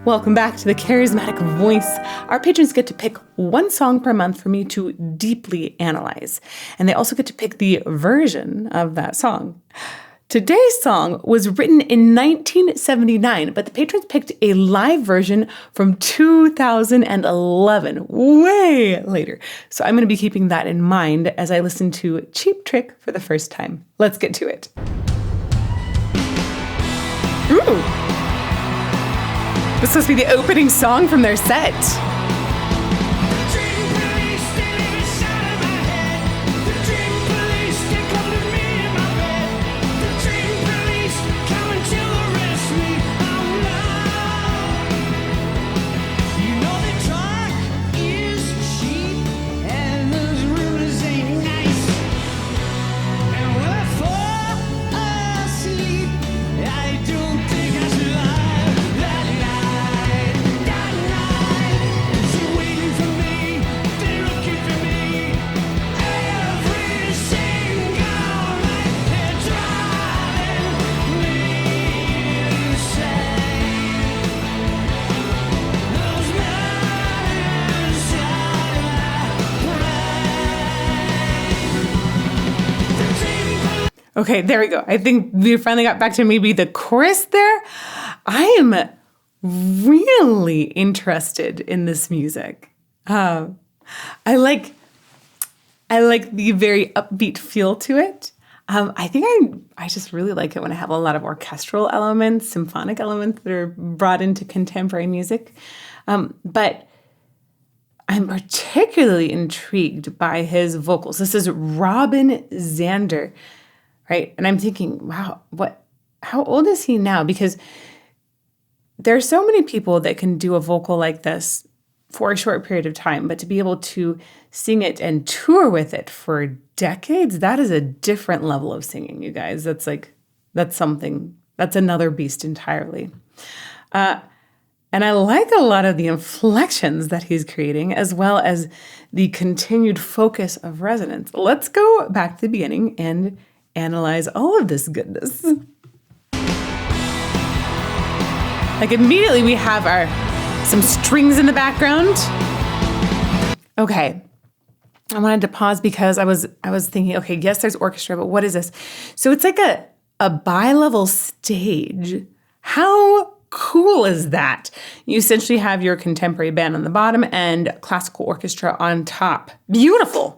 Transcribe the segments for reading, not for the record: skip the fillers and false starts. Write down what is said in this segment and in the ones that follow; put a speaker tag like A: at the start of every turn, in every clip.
A: Welcome back to the Charismatic Voice. Our patrons get to pick one song per month for me to deeply analyze, and they also get to pick the version of that song. Today's song was written in 1979, but the patrons picked a live version from 2011, way later. So I'm going to be keeping that in mind as I listen to Cheap Trick for the first time. Let's get to it. Ooh! This must be the opening song from their set. Okay, there we go. I think we finally got back to maybe the chorus there. I am really interested in this music. I like the very upbeat feel to it. I think I just really like it when I have a lot of orchestral elements, symphonic elements that are brought into contemporary music. But I'm particularly intrigued by his vocals. This is Robin Zander. Right. And I'm thinking, wow, how old is he now? Because there are so many people that can do a vocal like this for a short period of time, but to be able to sing it and tour with it for decades, that is a different level of singing, you guys. That's another beast entirely. And I like a lot of the inflections that he's creating, as well as the continued focus of resonance. Let's go back to the beginning and analyze all of this goodness. Like immediately we have some strings in the background. Okay. I wanted to pause because I was thinking, okay, yes, there's orchestra, but what is this? So it's like a bi-level stage. How cool is that? You essentially have your contemporary band on the bottom and classical orchestra on top. Beautiful.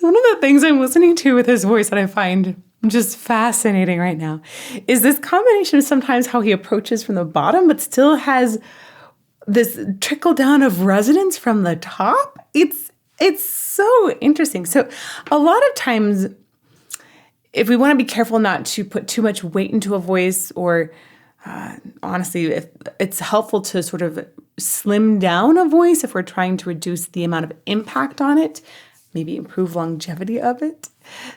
A: One of the things I'm listening to with his voice that I find just fascinating right now is this combination of sometimes how he approaches from the bottom, but still has this trickle down of resonance from the top. It's so interesting. So a lot of times, if we want to be careful not to put too much weight into a voice, or honestly, if it's helpful to sort of slim down a voice if we're trying to reduce the amount of impact on it, maybe improve longevity of it.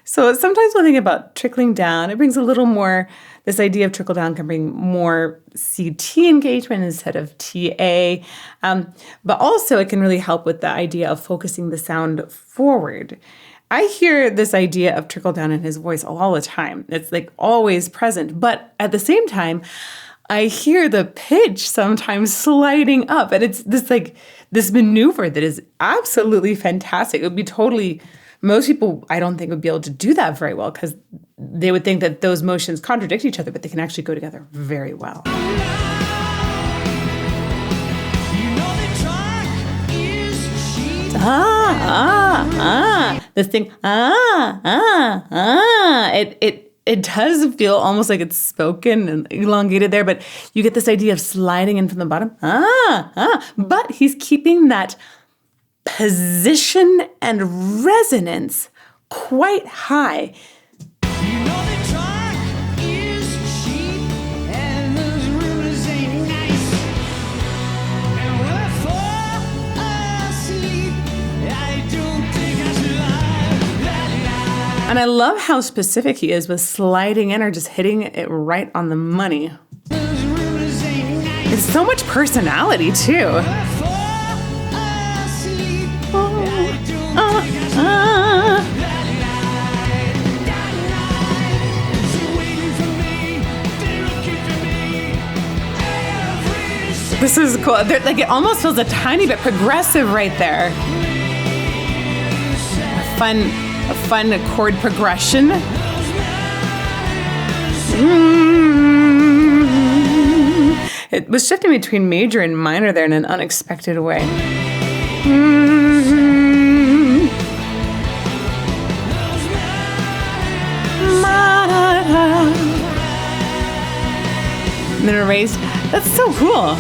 A: So sometimes when I think about trickling down, it brings a little more, this idea of trickle down can bring more CT engagement instead of TA. But also it can really help with the idea of focusing the sound forward. I hear this idea of trickle down in his voice all the time. It's like always present. But at the same time, I hear the pitch sometimes sliding up, and it's this maneuver that is absolutely fantastic. It would be totally, most people I don't think would be able to do that very well because they would think that those motions contradict each other, but they can actually go together very well. This thing, it does feel almost like it's spoken and elongated there, but you get this idea of sliding in from the bottom. But he's keeping that position and resonance quite high. And I love how specific he is with sliding in or just hitting it right on the money. It's so much personality, too. This is cool. Like, it almost feels a tiny bit progressive right there. A fun chord progression. It was shifting between major and minor there in an unexpected way. And then erased. That's so cool.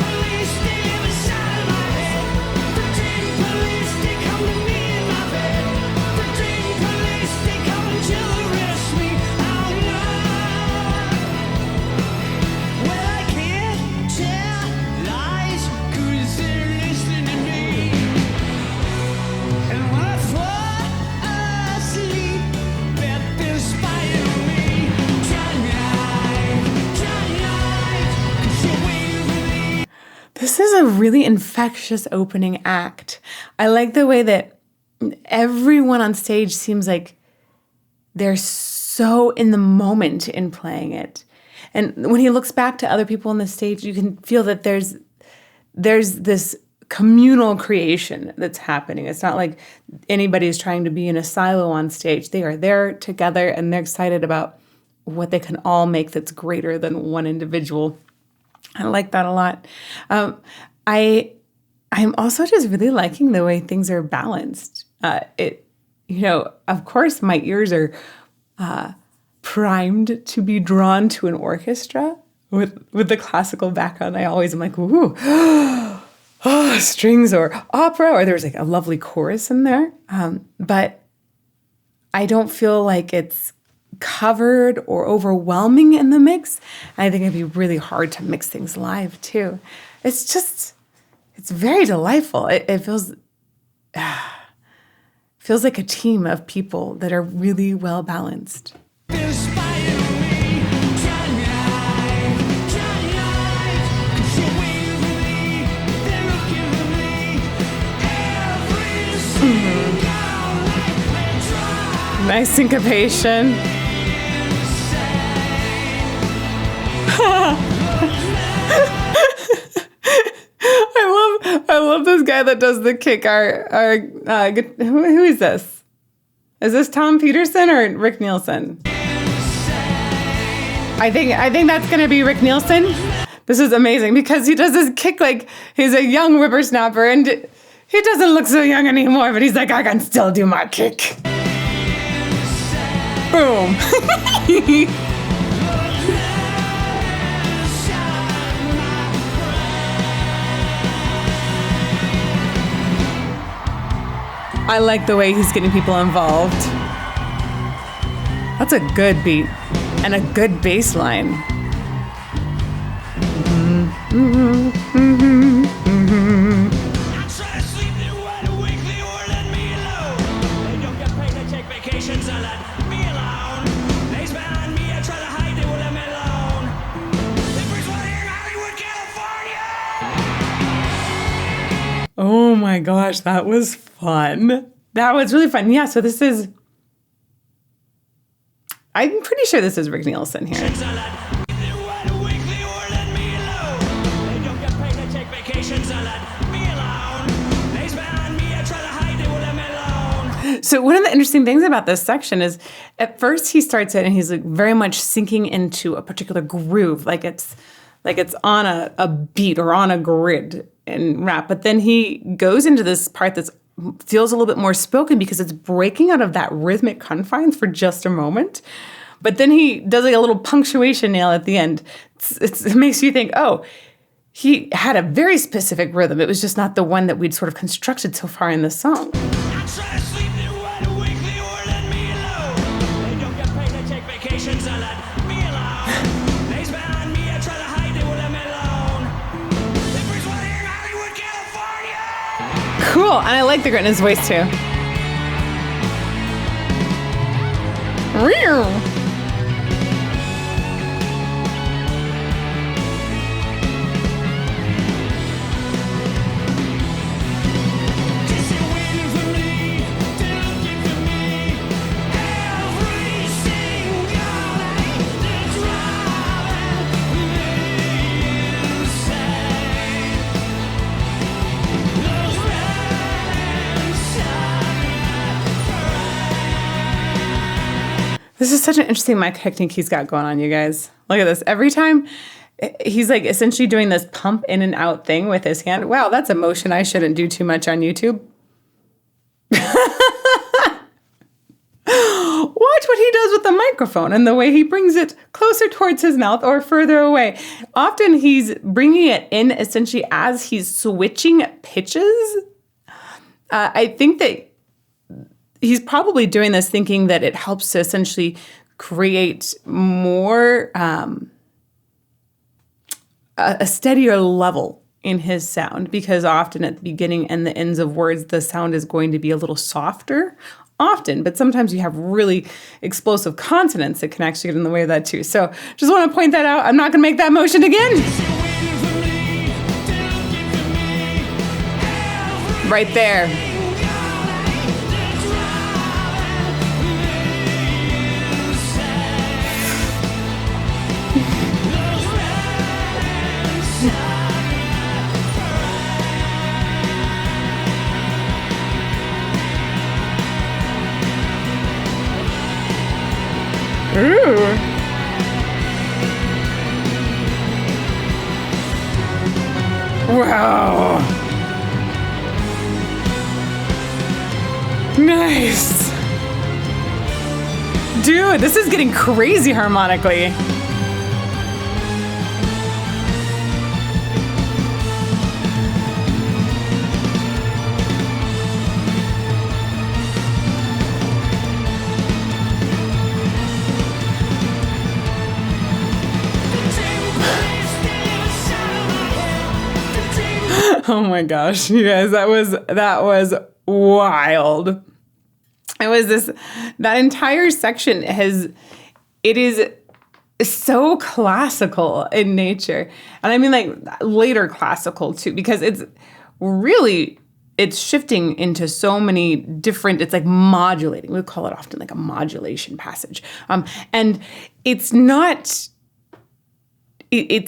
A: This is a really infectious opening act. I like the way that everyone on stage seems like they're so in the moment in playing it. And when he looks back to other people on the stage, you can feel that there's this communal creation that's happening. It's not like anybody's trying to be in a silo on stage. They are there together and they're excited about what they can all make that's greater than one individual. I like that a lot. I'm also just really liking the way things are balanced. Of course, my ears are primed to be drawn to an orchestra with the classical background. I always am like, ooh, strings or opera, or there's like a lovely chorus in there. But I don't feel like it's covered or overwhelming in the mix. I think it'd be really hard to mix things live too. It's very delightful. It feels like a team of people that are really well balanced. Nice syncopation. I love this guy that does the kick. Who is this? Is this Tom Peterson or Rick Nielsen? I think that's gonna be Rick Nielsen. This is amazing because he does this kick like he's a young whippersnapper, and he doesn't look so young anymore. But he's like, I can still do my kick. Boom. I like the way he's getting people involved. That's a good beat and a good bass line. Oh my gosh, that was fun. That was really fun. Yeah, so this is... I'm pretty sure this is Rick Nielsen here. So one of the interesting things about this section is at first he starts it and he's like very much sinking into a particular groove, like it's on a beat or on a grid in rap. But then he goes into this part that feels a little bit more spoken because it's breaking out of that rhythmic confines for just a moment. But then he does like a little punctuation nail at the end. It makes you think, oh, he had a very specific rhythm. It was just not the one that we'd sort of constructed so far in the song. Cool, and I like the grit in his voice too. This is such an interesting mic technique he's got going on, you guys. Look at this. Every time he's like essentially doing this pump in and out thing with his hand. Wow, that's a motion I shouldn't do too much on YouTube. Watch what he does with the microphone and the way he brings it closer towards his mouth or further away. Often he's bringing it in essentially as he's switching pitches. I think that he's probably doing this thinking that it helps to essentially create more a steadier level in his sound, because often at the beginning and the ends of words, the sound is going to be a little softer. Often, but sometimes you have really explosive consonants that can actually get in the way of that too. So just want to point that out. I'm not going to make that motion again. Right there. Ooh. Wow. Nice. Dude, this is getting crazy harmonically. Oh my gosh, you guys, that was wild. It was that entire section it is so classical in nature. And I mean like later classical too, because it's shifting into so many different, it's like modulating. We call it often like a modulation passage. And it's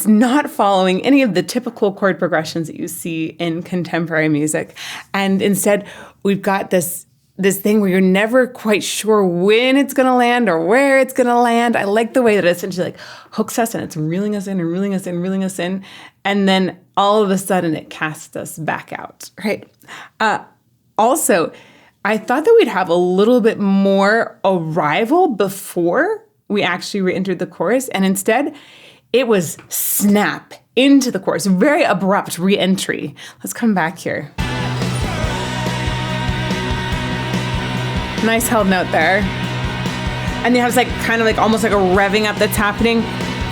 A: not following any of the typical chord progressions that you see in contemporary music. And instead, we've got this thing where you're never quite sure when it's going to land or where it's going to land. I like the way that it essentially like hooks us and it's reeling us in and reeling us in, reeling us in. And then all of a sudden it casts us back out, right? Also, I thought that we'd have a little bit more arrival before we actually re-entered the chorus. And instead, it was snap into the chorus, very abrupt re-entry. Let's come back here. Nice held note there. And you have like kind of like almost like a revving up that's happening.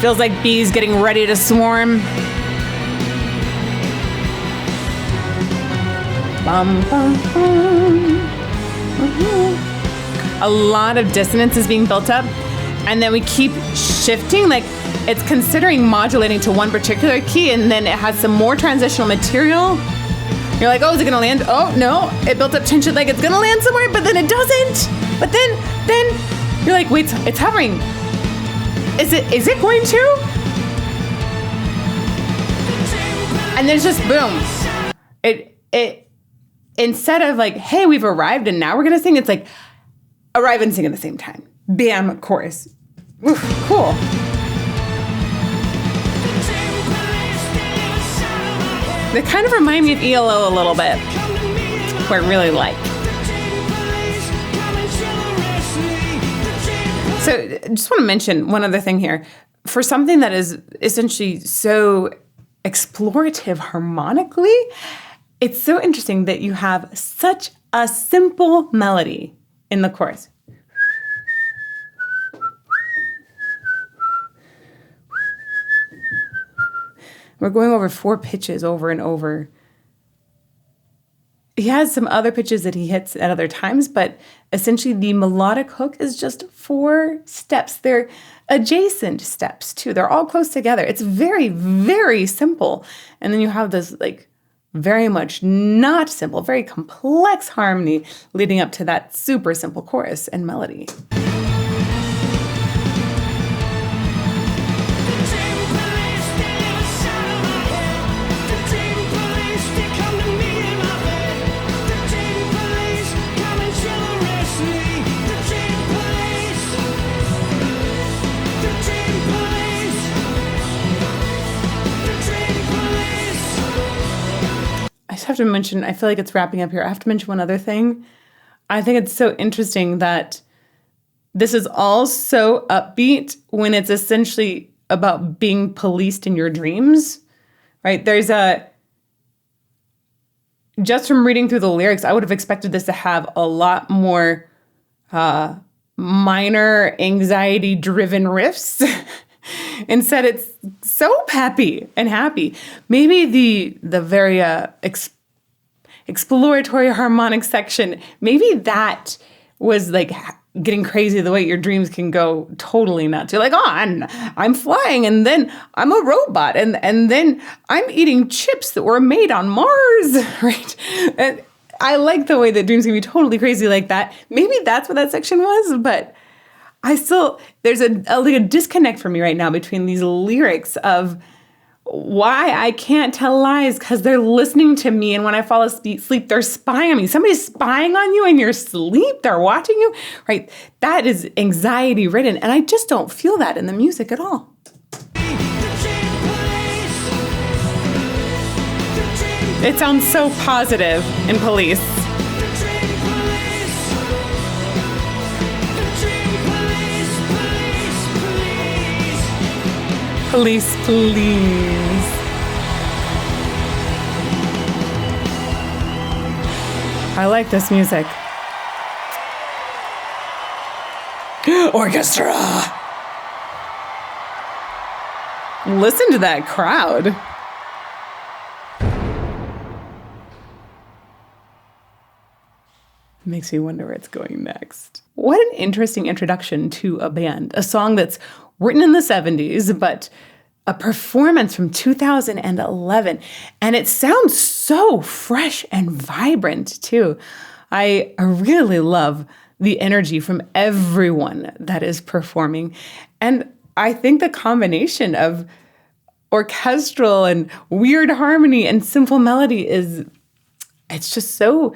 A: Feels like bees getting ready to swarm. Bum, bum, bum. A lot of dissonance is being built up. And then we keep shifting, like it's considering modulating to one particular key, and then it has some more transitional material. You're like, oh, is it gonna land? Oh, no, it built up tension like it's gonna land somewhere, but then it doesn't. But then you're like, wait, it's hovering. Is it going to? And then it's just boom. It instead of like, hey, we've arrived and now we're gonna sing, it's like, arrive and sing at the same time. Bam, chorus. Oof, cool. They kind of remind me of ELO a little bit, who I really like. So I just want to mention one other thing here. For something that is essentially so explorative harmonically, it's so interesting that you have such a simple melody in the chorus. We're going over 4 pitches over and over. he has some other pitches that he hits at other times, but essentially the melodic hook is just 4 steps. They're adjacent steps too. They're all close together. It's very, very simple. And then you have this like very much not simple, very complex harmony leading up to that super simple chorus and melody. I just have to mention, I feel like it's wrapping up here. I have to mention one other thing. I think it's so interesting that this is all so upbeat when it's essentially about being policed in your dreams, right? Just from reading through the lyrics, I would have expected this to have a lot more minor anxiety-driven riffs. Instead, it's so peppy and happy. Maybe the very exploratory harmonic section, maybe that was like getting crazy the way your dreams can go totally nuts. You're like, oh, I'm flying, and then I'm a robot, and then I'm eating chips that were made on Mars, right? And I like the way that dreams can be totally crazy like that. Maybe that's what that section was, but there's a disconnect for me right now between these lyrics of why I can't tell lies because they're listening to me, and when I fall asleep, they're spying on me. Somebody's spying on you in your sleep. They're watching you, right? That is anxiety ridden, and I just don't feel that in the music at all. It sounds so positive in Police. Police, please. I like this music. Orchestra! Listen to that crowd. Makes me wonder where it's going next. What an interesting introduction to a band. A song that's written in the 70s, but a performance from 2011. And it sounds so fresh and vibrant, too. I really love the energy from everyone that is performing. And I think the combination of orchestral and weird harmony and simple melody it's just so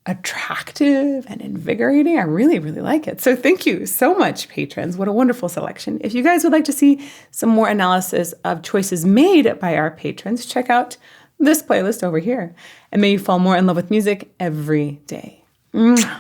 A: attractive and invigorating. I really, really like it. So thank you so much, patrons. What a wonderful selection. If you guys would like to see some more analysis of choices made by our patrons, check out this playlist over here. And may you fall more in love with music every day. Mwah.